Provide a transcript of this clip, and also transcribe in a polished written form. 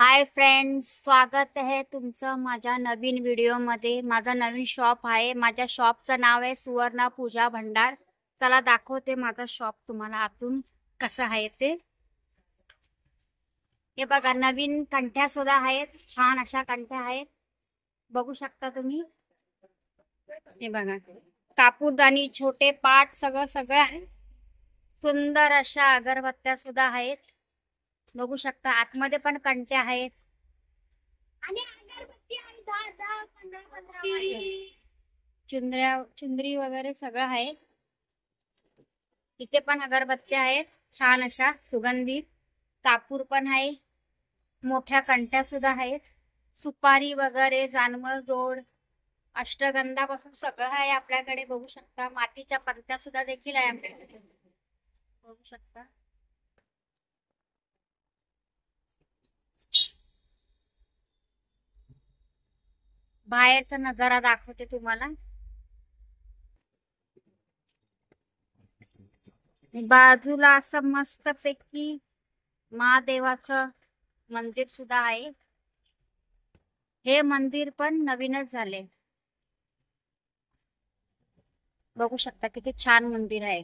Hi friends, स्वागत आहे तुमचं माझ्या नवीन व्हिडिओमध्ये। माझा नवीन शॉप आहे। माझ्या शॉपचं नाव आहे सुवर्णा पूजा भंडार। चला दाखवते माझा शॉप तुम्हाला आतून कसं आहे ते। हे बघा, नवीन कंठ्या सुद्धा आहेत, छान अशा कंठ्या आहेत, बघू शकता तुम्ही। हे बघा, कापूरदानी, छोटे पाट सगळं सगळं आहे। सुंदर अशा अगरबत्त्या सुद्धा आहेत, बघू शकता। आतमध्ये पण कंठ्या आहेत आणि अगरबत्ती आहे, 10 15 चुंदऱ्या चुंदरी वगैरे सगळं आहे। इथे पण अगरबत्त्या आहेत छान अशा सुगंधित। कापूर पण आहे, मोठ्या कंठ्या सुद्धा आहेत, सुपारी वगैरे, जानमळ जोड, अष्टगंधापासून सगळं आहे आपल्याकडे, बघू शकता। मातीच्या पंत्या सुद्धा देखील आहे आपल्याकडे, बघू शकता। बाहेरचा नजारा दाखवते तुम्हाला। बाजूला असं मस्त पैकी महादेवाचं मंदिर सुद्धा आहे। हे मंदिर पण नवीनच झाले, बघू शकता किती छान मंदिर आहे।